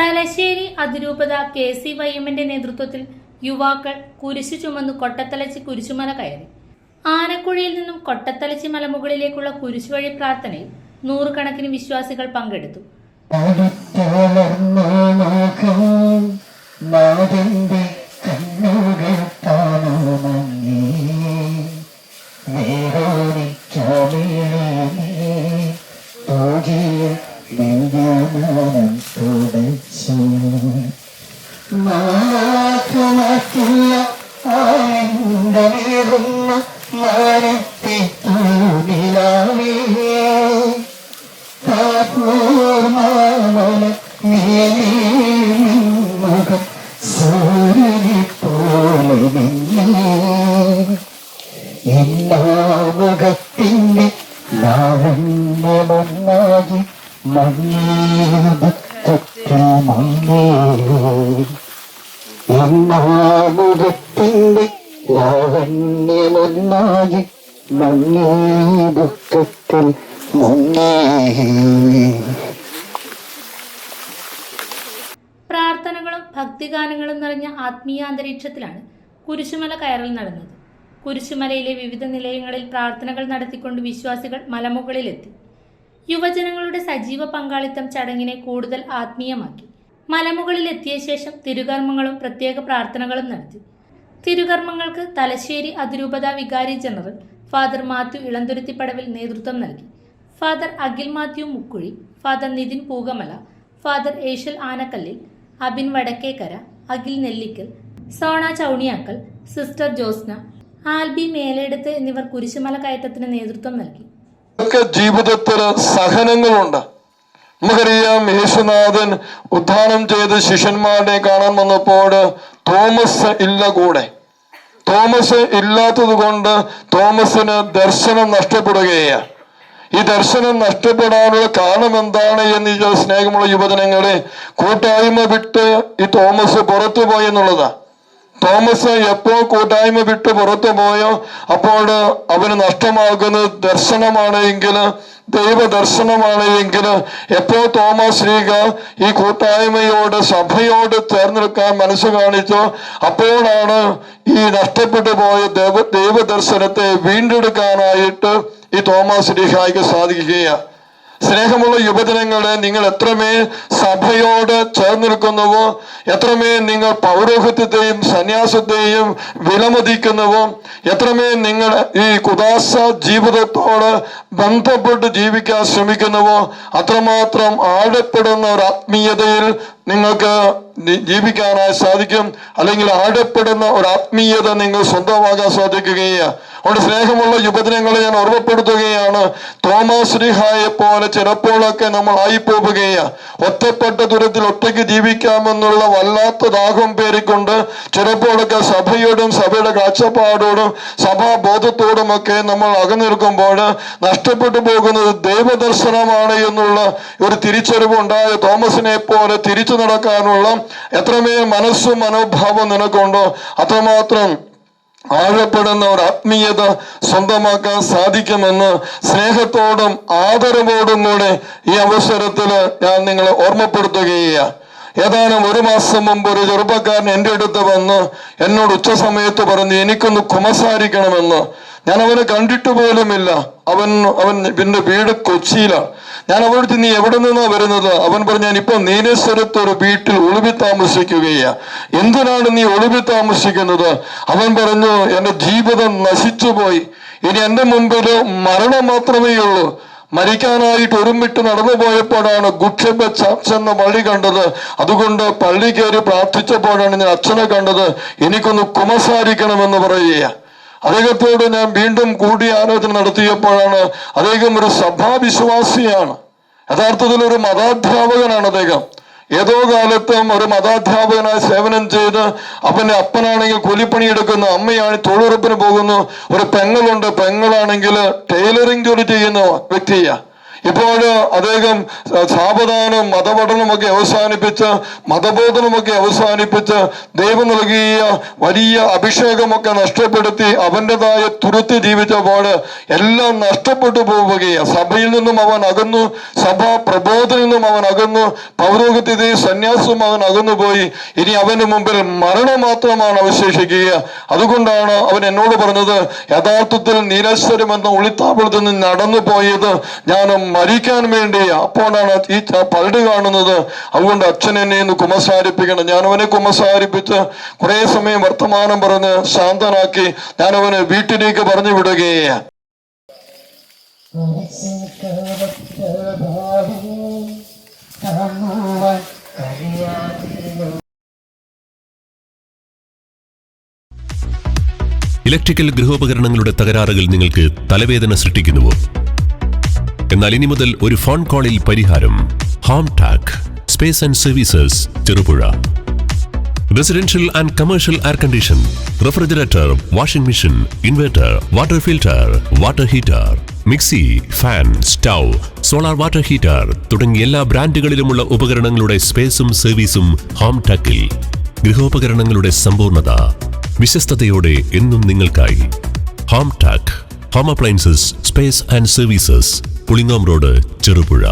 തലശ്ശേരി അതിരൂപത KCYM-ന്റെ നേതൃത്വത്തിൽ യുവാക്കൾ കുരിശു ചുമന്നു കൊട്ടത്തലച്ചി കുരിശുമല കയറി. ആനക്കുഴിയിൽ നിന്നും കൊട്ടത്തലച്ചി മലമുകളിലേക്കുള്ള കുരിശുവഴി പ്രാർത്ഥനയിൽ നൂറുകണക്കിന് വിശ്വാസികൾ പങ്കെടുത്തു. മുഖത്തിന്റെ ലാവണ്യമൊന്നാകി മുഖത്തിന്റെ ലാവണ്യമൊന്നാകി മങ്ങേ ദുഃഖത്തിൽ മുങ്ങേ. പ്രാർത്ഥനകളും ഭക്തിഗാനങ്ങളും നിറഞ്ഞ ആത്മീയ അന്തരീക്ഷത്തിലാണ് കുരിശുമല കയറൽ നടന്നത്. കുരിശുമലയിലെ വിവിധ നിലയങ്ങളിൽ പ്രാർത്ഥനകൾ നടത്തിക്കൊണ്ട് വിശ്വാസികൾ മലമുകളിലെത്തി. യുവജനങ്ങളുടെ സജീവ പങ്കാളിത്തം ചടങ്ങിനെ കൂടുതൽ ആത്മീയമാക്കി. മലമുകളിലെത്തിയ ശേഷം തിരുകർമ്മങ്ങളും പ്രത്യേക പ്രാർത്ഥനകളും നടത്തി. തിരുകർമ്മങ്ങൾക്ക് തലശ്ശേരി അതിരൂപത വികാരി ജനറൽ ഫാദർ മാത്യു ഇളന്തുരുത്തിപ്പടവിൽ നേതൃത്വം നൽകി. Father Akhil Mathew Mukkuzhi, father Nithin Pookamala, father Eshyal Anakkallil, Abin Vadakkekara, Akhil Nellikkal, Sona Chouniyakkal, sister Josna, Albi Meleduthu എന്നിവർ കുരിശുമല കയറ്റത്തിന് നേതൃത്വം നൽകി. ജീവിതത്തിൽ സഹനങ്ങളുണ്ട്. നമുക്കറിയാം, യേശുനാഥൻ ഉദ്ധാനം ചെയ്ത് ശിഷ്യന്മാരെ കാണാൻ വന്നപ്പോൾ തോമസ് ഇല്ല കൂടെ. തോമസ് ഇല്ലാത്തത് കൊണ്ട് തോമസിന് ദർശനം നഷ്ടപ്പെടുകയാണ്. ഈ ദർശനം നഷ്ടപ്പെടാനുള്ള കാരണം എന്താണ് എന്ന് സ്നേഹമുള്ള യുവജനങ്ങളെ, കൂട്ടായ്മ വിട്ട് ഈ തോമസ് പുറത്തു പോയി എന്നുള്ളതാണ്. തോമസ് എപ്പോ കൂട്ടായ്മ വിട്ട് പുറത്തു പോയോ അപ്പോൾ അവന് നഷ്ടമാകുന്നത് ദർശനമാണ് എങ്കിൽ, ദൈവദർശനമാണ് എങ്കിൽ, എപ്പോ തോമസ് ശ്രീക ഈ കൂട്ടായ്മയോട് സഭയോട് ചേർന്നെടുക്കാൻ മനസ്സ് കാണിച്ചോ അപ്പോഴാണ് ഈ നഷ്ടപ്പെട്ടു പോയ ദൈവദർശനത്തെ വീണ്ടെടുക്കാനായിട്ട് ഈ തോമസ് ശ്രീഹായ്ക്ക് സാധിക്കുകയാണ്. സ്നേഹമുള്ള യുവജനങ്ങളെ, നിങ്ങൾ എത്രമേൽ സഭയോട് ചേർന്നിരിക്കുന്നുവോ, എത്രമേൽ നിങ്ങൾ പൗരോഹിത്യത്തെയും സന്യാസത്തെയും വിലമതിക്കുന്നുവോ, എത്രമേൽ നിങ്ങൾ ഈ കുദാസ ജീവിതത്തോട് ബന്ധപ്പെട്ട് ജീവിക്കാൻ ശ്രമിക്കുന്നുവോ, അത്രമാത്രം ആഴപ്പെടുന്ന ഒരു ആത്മീയതയിൽ നിങ്ങൾക്ക് ജീവിക്കാനായി സാധിക്കും. അല്ലെങ്കിൽ ആഴപ്പെടുന്ന ഒരു ആത്മീയത നിങ്ങൾ സ്വന്തമാകാൻ സാധിക്കുകയാണ്. അതുകൊണ്ട് സ്നേഹമുള്ള യുവജനങ്ങളെ ഞാൻ ഓർമ്മപ്പെടുത്തുകയാണ്, തോമസ് ശ്രീഹായെ പോലെ ചിലപ്പോഴൊക്കെ നമ്മൾ ആയിപ്പോവുകയാണ്. ഒറ്റപ്പെട്ട ദൂരത്തിൽ ഒറ്റയ്ക്ക് ജീവിക്കാമെന്നുള്ള വല്ലാത്ത ദാഹം പേരിക്കൊണ്ട് ചിലപ്പോഴൊക്കെ സഭയോടും സഭയുടെ കാഴ്ചപ്പാടോടും സഭാബോധത്തോടുമൊക്കെ നമ്മൾ അകന്നിരിക്കുമ്പോൾ നഷ്ടപ്പെട്ടു പോകുന്നത് ദൈവദർശനമാണ് എന്നുള്ള ഒരു തിരിച്ചറിവ് ഉണ്ടായ തോമസിനെ പോലെ തിരിച്ചു നടക്കാനുള്ള എത്രമേൽ മനസ്സും മനോഭാവം നിനക്കുണ്ടോ അത്രമാത്രം ആഴപ്പെടുന്ന ഒരു ആത്മീയത സ്വന്തമാക്കാൻ സാധിക്കുമെന്ന് സ്നേഹത്തോടും ആദരവോടും കൂടെ ഈ അവസരത്തിൽ ഞാൻ നിങ്ങളെ ഓർമ്മപ്പെടുത്തുകയാണ്. ഏതാനും ഒരു മാസം മുമ്പ് ഒരു ചെറുപ്പക്കാരൻ എൻ്റെ അടുത്ത് വന്ന് എന്നോട് ഉച്ച സമയത്ത് പറഞ്ഞു, എനിക്കൊന്ന് കുമ്പസാരിക്കണമെന്ന്. ഞാൻ അവനെ കണ്ടിട്ട് പോലുമില്ല. അവൻ്റെ വീട് കൊച്ചിയിലാണ്. ഞാൻ അവരുടെ നീ എവിടെ നിന്നാ വരുന്നത്? അവൻ പറഞ്ഞു, ഞാനിപ്പോ നീലേശ്വരത്ത് ഒരു വീട്ടിൽ ഒളിവി താമസിക്കുകയാ. എന്തിനാണ് നീ ഒളിവി താമസിക്കുന്നത്? അവൻ പറഞ്ഞു, എൻ്റെ ജീവിതം നശിച്ചുപോയി. ഇനി എൻ്റെ മുമ്പിൽ മരണം മാത്രമേ ഉള്ളൂ. മരിക്കാനായിട്ട് ഒരുമിട്ട് നടന്നു പോയപ്പോഴാണ് ഗുഡ്ഷെബ് ചർച്ച് എന്ന പള്ളി കണ്ടത്. അതുകൊണ്ട് പള്ളി കയറി പ്രാർത്ഥിച്ചപ്പോഴാണ് ഞാൻ അച്ഛനെ കണ്ടത്. എനിക്കൊന്ന് കുമ്പസാരിക്കണമെന്ന് പറയുകയാണ്. അദ്ദേഹത്തോട് ഞാൻ വീണ്ടും കൂടിയാലോചന നടത്തിയപ്പോഴാണ് അദ്ദേഹം ഒരു സഭാവിശ്വാസിയാണ്. യഥാർത്ഥത്തിൽ ഒരു മതാധ്യാപകനാണ് അദ്ദേഹം. ഏതോ കാലത്തും ഒരു മതാധ്യാപകനായി സേവനം ചെയ്ത് അവന്റെ അപ്പനാണെങ്കിൽ കൂലിപ്പണിയെടുക്കുന്നു, അമ്മയാണ് തൊഴിലുറപ്പിന് പോകുന്നു, ഒരു പെങ്ങളുണ്ട്, പെങ്ങളാണെങ്കിൽ ടൈലറിംഗ് ജോലി ചെയ്യുന്ന വ്യക്തിയാ. ഇപ്പോൾ അദ്ദേഹം സാവധാനം മതപഠനമൊക്കെ അവസാനിപ്പിച്ച് മതബോധനമൊക്കെ അവസാനിപ്പിച്ച് ദൈവം നൽകിയ വലിയ അഭിഷേകമൊക്കെ നഷ്ടപ്പെടുത്തി അവൻ്റെതായ തുരുത്തി ജീവിച്ചപ്പോൾ എല്ലാം നഷ്ടപ്പെട്ടു പോവുകയാണ്. സഭയിൽ നിന്നും അവൻ അകന്നു, സഭാ പ്രബോധനത്തിൽ നിന്നും അവൻ അകന്നു, പൗരോഹിത്യതയും സന്യാസവും അവൻ അകന്നുപോയി. ഇനി അവന്റെ മുമ്പിൽ മരണം മാത്രമാണ് അവശേഷിക്കുക. അതുകൊണ്ടാണ് അവൻ എന്നോട് പറഞ്ഞത്, യഥാർത്ഥത്തിൽ നീലേശ്വരം എന്ന ഒളിത്താവളത്തിൽ നിന്ന് നടന്നു പോയത് ഞാൻ മരിക്കാൻ വേണ്ടി. അപ്പോഴാണ് ഈ പരട് കാണുന്നത്. അതുകൊണ്ട് അച്ഛൻ എന്നെ ഇന്ന് കുമ്പസാരിപ്പിക്കണം. ഞാൻ അവനെ കുമ്പസാരിപ്പിച്ച് കുറെ സമയം വർത്തമാനം പറഞ്ഞ് ശാന്തനാക്കി ഞാൻ അവനെ വീട്ടിലേക്ക് പറഞ്ഞു വിടുകയാണ്. ഇലക്ട്രിക്കൽ ഗൃഹോപകരണങ്ങളുടെ തകരാറുകൾ നിങ്ങൾക്ക് തലവേദന സൃഷ്ടിക്കുന്നുവോ? എന്നാൽ ഇനി മുതൽ ഒരു ഫോൺ കോളിൽ പരിഹാരം. Home Tak space and services, Cherupuzha. Residential and commercial air condition, refrigerator, washing machine, inverter, water filter, water heater, mixie, fan, stove, solar water heater തുടങ്ങിയ എല്ലാ ബ്രാൻഡുകളിലുമുള്ള ഉപകരണങ്ങളുടെ സ്പേസും സർവീസും ഹോം ടാക്കിൽ. ഗൃഹോപകരണങ്ങളുടെ സമ്പൂർണ്ണത വിശ്വസ്തയോടെ എന്നും നിങ്ങൾക്കായി. Home Tak, home appliances, space and services, Pulingome road, Cherupuzha.